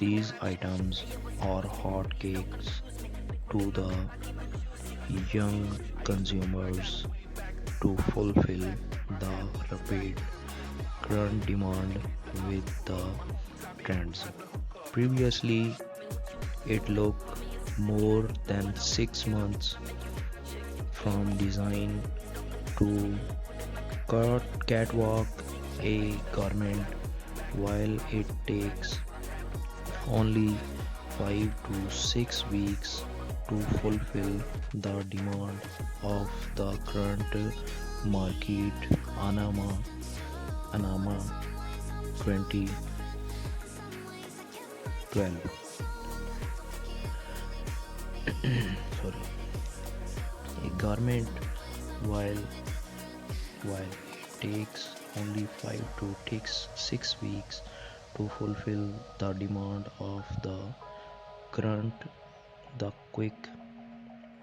These items are hot cakes to the young consumers to fulfill the rapid current demand with the trends. Previously, it took more than 6 months from design to catwalk a garment, while it takes only 5 to 6 weeks to fulfill the demand of the current market. Anama 2012. Sorry. A garment, while it takes only 5 to 6 weeks to fulfill the demand of the current, the quick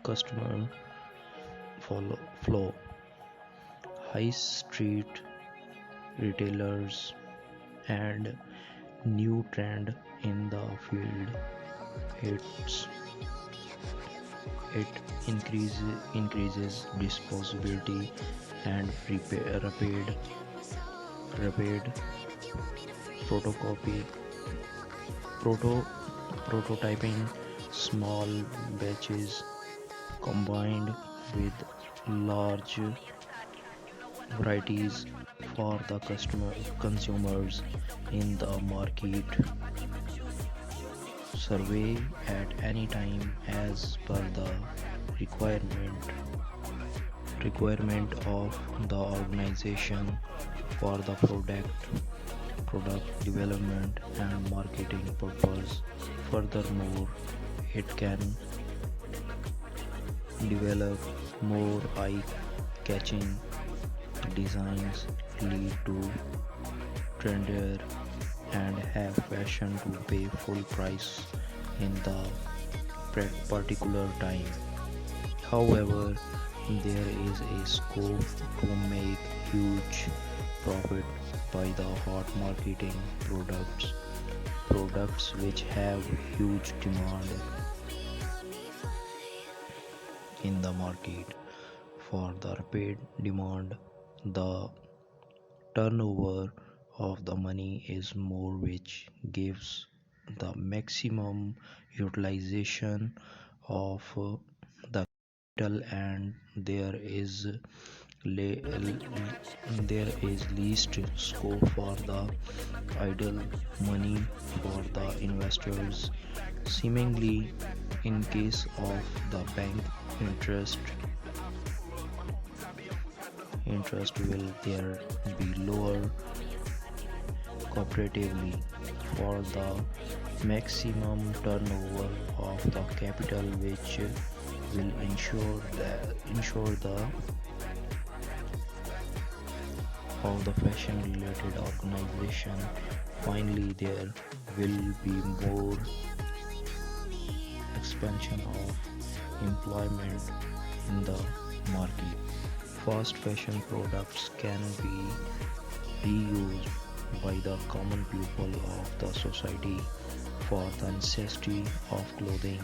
customer flow. High street retailers and new trend in the field. It increases disposability and rapid photocopy prototyping. Small batches combined with large varieties for the consumers in the market. Survey at any time as per the requirement of the organization for the product development and marketing purpose. Furthermore, it can develop more eye-catching designs, lead to trendier, and have fashion to pay full price in the particular time. However, there is a scope to make huge profit by the hot marketing products which have huge demand in the market. For the rapid demand, the turnover of the money is more, which gives the maximum utilization of the capital, and there is least scope for the idle money for the investors. Seemingly, in case of the bank, interest will there be lower. Cooperatively, for the maximum turnover of the capital, which will ensure the of the fashion related organization. Finally, there will be more expansion of employment in the market. Fast fashion products can be reused by the common people of the society for the necessity of clothing.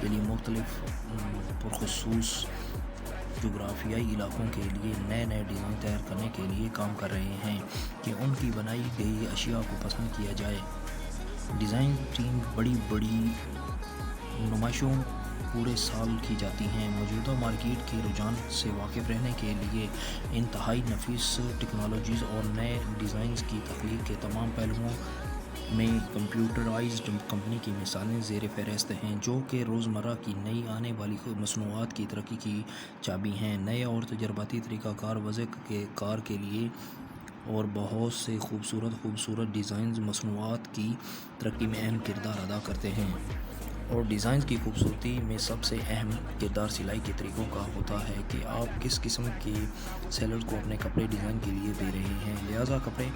کے لیے مختلف پرخصوص جغرافیائی علاقوں کے لیے نئے نئے design تیار کرنے کے لیے کام کر رہے ہیں کہ ان کی بنائی گئی اشیاء کو پسند کیا جائے۔ ڈیزائن ٹیم بڑی بڑی نمائشوں پورے سال کی جاتی ہیں۔ موجودہ مارکیٹ کے رجحان سے واقف رہنے کے لیے انتہائی نفیس ٹیکنالوجیز اور نئے ڈیزائنز کی تخلیق کے تمام پہلوؤں میں کمپیوٹرائزڈ کمپنی کی مثالیں زیر فہرست ہیں، جو کہ روزمرہ کی نئی آنے والی مصنوعات کی ترقی کی چابی ہیں۔ نئے اور تجرباتی طریقہ کار وضع کار کے لیے اور بہت سے خوبصورت ڈیزائنز مصنوعات کی ترقی میں اہم کردار ادا کرتے ہیں۔ اور ڈیزائنز کی خوبصورتی میں سب سے اہم کردار سلائی کے طریقوں کا ہوتا ہے کہ آپ کس قسم کے سیلرز کو اپنے کپڑے ڈیزائن کے لیے دے رہے ہیں۔ لہٰذا کپڑے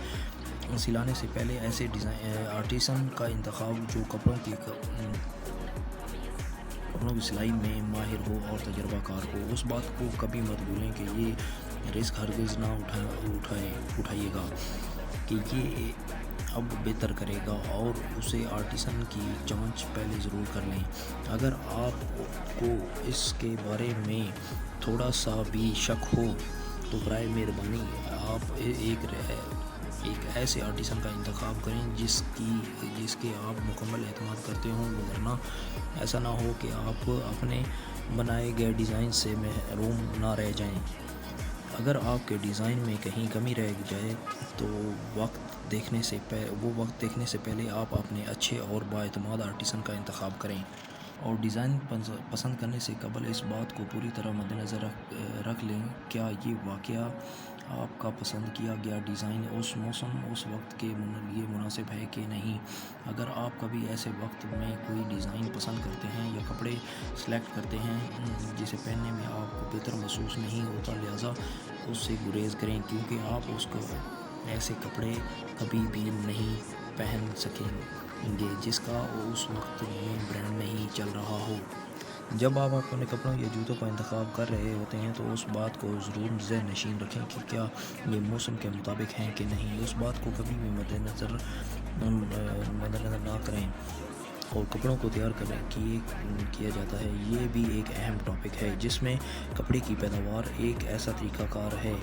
سلانے سے پہلے ایسے آرٹیسن کا انتخاب جو کپڑوں کی سلائی میں ماہر ہو اور تجربہ کار ہو۔ اس بات کو کبھی مت بھولیں کہ یہ رسک ہرگز نہ اٹھائیے گا کہ یہ اب بہتر کرے گا، اور اسے آرٹیسن کی جانچ پہلے ضرور کر لیں۔ اگر آپ کو اس کے بارے میں تھوڑا سا بھی شک ہو تو برائے مہربانی آپ ایک ایسے آرٹیسن کا انتخاب کریں جس کے آپ مکمل اعتماد کرتے ہوں، وگرنہ ایسا نہ ہو کہ آپ اپنے بنائے گئے ڈیزائن سے محروم نہ رہ جائیں۔ اگر آپ کے ڈیزائن میں کہیں کمی رہ جائے تو وہ وقت دیکھنے سے پہلے آپ اپنے اچھے اور بااعتماد آرٹیسن کا انتخاب کریں۔ اور ڈیزائن پسند کرنے سے قبل اس بات کو پوری طرح مد نظر رکھ لیں کیا یہ واقعہ آپ کا پسند کیا گیا ڈیزائن اس موسم اس وقت کے لیے مناسب ہے کہ نہیں۔ اگر آپ کبھی ایسے وقت میں کوئی ڈیزائن پسند کرتے ہیں یا کپڑے سلیکٹ کرتے ہیں جسے پہننے میں آپ کو بہتر محسوس نہیں ہوتا، لہٰذا اس سے گریز کریں، کیونکہ آپ ایسے کپڑے کبھی بھی نہیں پہن سکیں گے جس کا اس وقت میں برانڈ نہیں چل رہا ہو۔ جب آپ اپنے کپڑوں یا جوتوں کا انتخاب کر رہے ہوتے ہیں تو اس بات کو ضرور ذہن نشین رکھیں کہ کیا یہ موسم کے مطابق ہیں کہ نہیں۔ اس بات کو کبھی بھی مد نظر نہ کریں۔ اور کپڑوں کو تیار کیا جاتا ہے، یہ بھی ایک اہم ٹاپک ہے جس میں کپڑے کی پیداوار ایک ایسا طریقہ کار ہے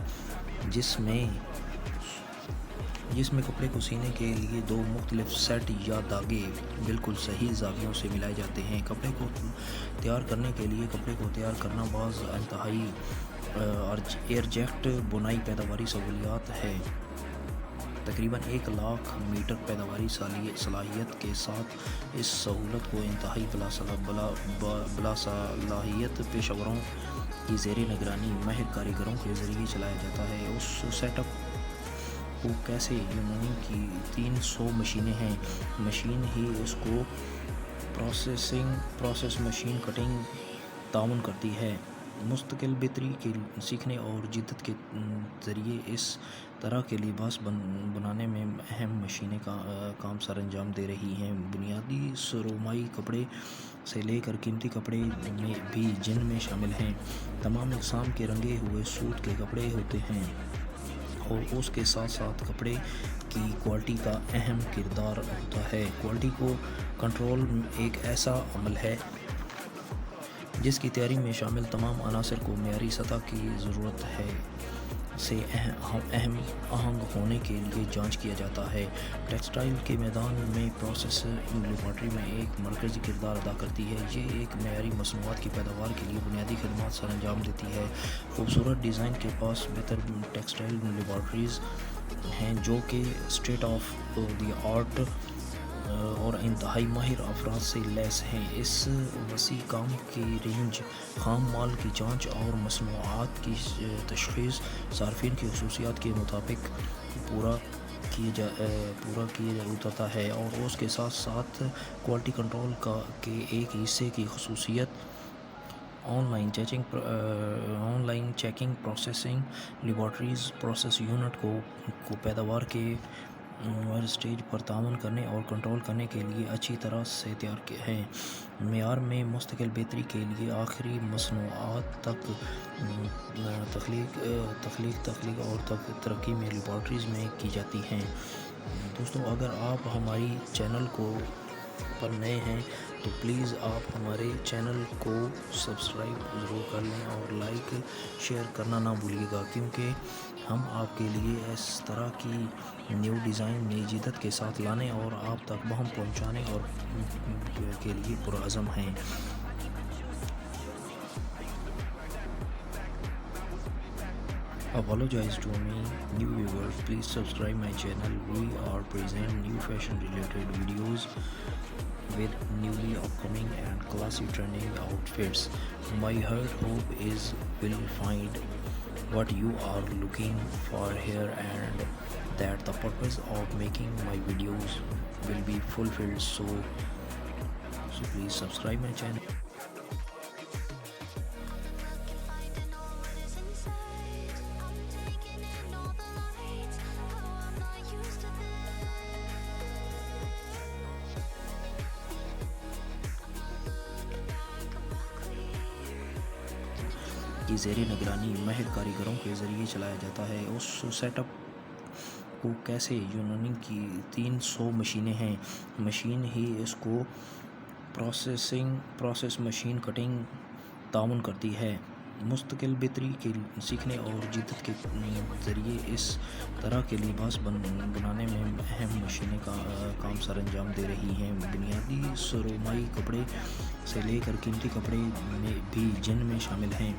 جس میں کپڑے کو سینے کے لیے دو مختلف سیٹ یا دھاگے بالکل صحیح زاویوں سے ملائے جاتے ہیں۔ کپڑے کو تیار کرنے کے لیے کپڑے کو تیار کرنا بعض انتہائی ایئرجیکٹ بنائی پیداواری سہولیات ہے۔ تقریباً 1,00,000 میٹر پیداواری صلاحیت کے ساتھ اس سہولت کو انتہائی باصلاحیت پیشہ وروں کی زیر نگرانی ماہر کاریگروں کے ذریعے چلایا جاتا ہے۔ اس سیٹ اپ کو کیسے یونانی کی 300 مشینیں ہیں۔ مشین ہی اس کو پروسیس مشین کٹنگ تعاون کرتی ہے۔ مستقل بہتری کے سیکھنے اور جدت کے ذریعے اس طرح کے لباس بنانے میں اہم مشینیں کام سر انجام دے رہی ہیں۔ بنیادی سرمائی کپڑے سے لے کر قیمتی کپڑے بھی جن میں شامل ہیں۔ تمام اقسام کے رنگے ہوئے سوٹ کے کپڑے ہوتے ہیں، اور اس کے ساتھ ساتھ کپڑے کی کوالٹی کا اہم کردار ہوتا ہے۔ کوالٹی کو کنٹرول ایک ایسا عمل ہے جس کی تیاری میں شامل تمام عناصر کو معیاری سطح کی ضرورت سے آہنگ ہونے کے لیے جانچ کیا جاتا ہے۔ ٹیکسٹائل کے میدان میں پروسیس لیبارٹری میں ایک مرکزی کردار ادا کرتی ہے۔ یہ ایک معیاری مصنوعات کی پیداوار کے لیے بنیادی خدمات سر انجام دیتی ہے۔ خوبصورت ڈیزائن کے پاس بہتر ٹیکسٹائل لیبارٹریز ہیں جو کہ اسٹیٹ آف دی آرٹ اور انتہائی ماہر افراد سے لیس ہیں۔ اس وسیع کام کی رینج خام مال کی جانچ اور مصنوعات کی تشخیص صارفین کی خصوصیات کے مطابق پورا کیا اترتا ہے، اور اس کے ساتھ ساتھ کوالٹی کنٹرول کے ایک حصے کی خصوصیت on line checking processing laboratories process unit کو پیداوار کے سٹیج پر تعاون کرنے اور کنٹرول کرنے کے لیے اچھی طرح سے تیار ہے۔ معیار میں مستقل بہتری کے لیے آخری مصنوعات تک تخلیق اور ترقی میں لیبارٹریز میں کی جاتی ہیں۔ دوستو، اگر آپ ہماری چینل پر نئے ہیں تو پلیز آپ ہمارے چینل کو سبسکرائب ضرور کر لیں اور لائک شیئر کرنا نہ بھولیے گا، کیونکہ ہم آپ کے لیے اس طرح کی نیو ڈیزائن نئی جدت کے ساتھ لانے اور آپ تک بہم پہنچانے اور کے لیے پرعزم ہیں۔ Apologize to me, new viewers. Please subscribe my channel. We are present new fashion related videos with newly upcoming and classy trending outfits. My heart hope is will find what you are looking for here, and that the purpose of making my videos will be fulfilled. So please subscribe my channel. کی زیر نگرانی ماہر کاریگروں کے ذریعے چلایا جاتا ہے۔ اس سیٹ اپ کو کیسے یونانی کی 300 مشینیں ہیں، مشین ہی اس کو پروسیس مشین کٹنگ تعاون کرتی ہے۔ مستقل بہتری کے سیکھنے اور جدت کے ذریعے اس طرح کے لباس بنانے میں اہم مشینیں کام سر انجام دے رہی ہیں۔ بنیادی سرمائی کپڑے سے لے کر قیمتی کپڑے میں بھی جن میں شامل ہیں،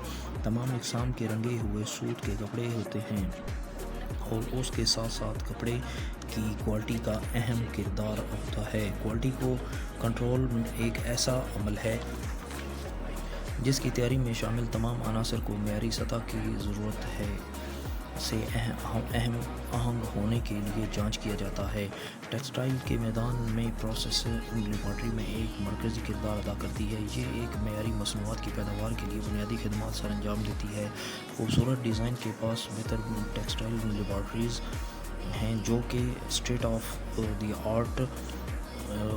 تمام اقسام کے رنگے ہوئے سوٹ کے کپڑے ہوتے ہیں، اور اس کے ساتھ ساتھ کپڑے کی کوالٹی کا اہم کردار ہوتا ہے۔ کوالٹی کو کنٹرول ایک ایسا عمل ہے جس کی تیاری میں شامل تمام عناصر کو معیاری سطح کی ضرورت ہے سے آہنگ ہونے کے لیے جانچ کیا جاتا ہے۔ ٹیکسٹائل کے میدان میں پروسیس لیبارٹری میں ایک مرکزی کردار ادا کرتی ہے۔ یہ ایک معیاری مصنوعات کی پیداوار کے لیے بنیادی خدمات سر انجام دیتی ہے۔ خوبصورت ڈیزائن کے پاس بہتر ٹیکسٹائل لیبارٹریز ہیں جو کہ اسٹیٹ آف دی آرٹ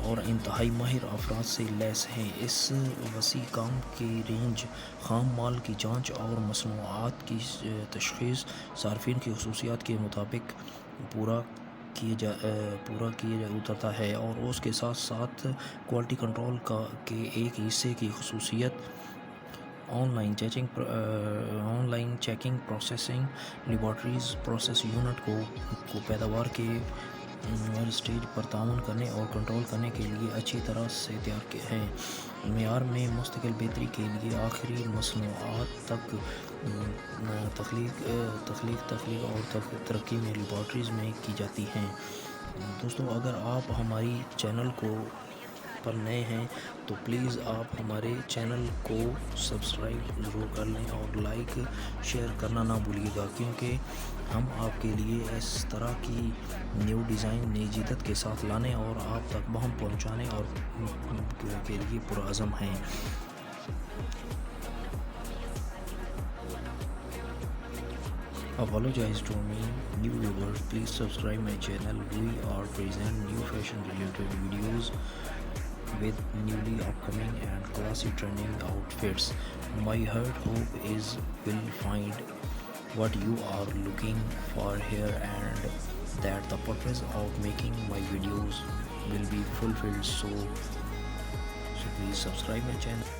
اور انتہائی ماہر افراد سے لیس ہیں۔ اس وسیع کام کی رینج خام مال کی جانچ اور مصنوعات کی تشخیص صارفین کی خصوصیات کے مطابق پورا کیا اترتا ہے، اور اس کے ساتھ ساتھ کوالٹی کنٹرول کے ایک حصے کی خصوصیت on line checking processing laboratories process unit کو پیداوار کے ہر اسٹیج پر تعاون کرنے اور کنٹرول کرنے کے لیے اچھی طرح سے تیار ہے۔ معیار میں مستقل بہتری کے لیے آخری مصنوعات تک تخلیق اور ترقی میں لیبارٹریز میں کی جاتی ہیں۔ دوستوں، اگر آپ ہماری چینل کو پر نئے ہیں تو پلیز آپ ہمارے چینل کو سبسکرائب ضرور کر لیں اور لائک شیئر کرنا نہ بھولیے گا، کیونکہ ہم آپ کے لیے اس طرح کی نیو ڈیزائن نئی جدت کے ساتھ لانے اور آپ تک بہم پہنچانے اور کے لیے پرعزم ہیں۔ Apologize to me, new viewers. Please subscribe my channel. We are present new fashion related videos with newly upcoming and classy trending outfits. My heart hope is will find what you are looking for here, and that the purpose of making my videos will be fulfilled. So please subscribe my channel.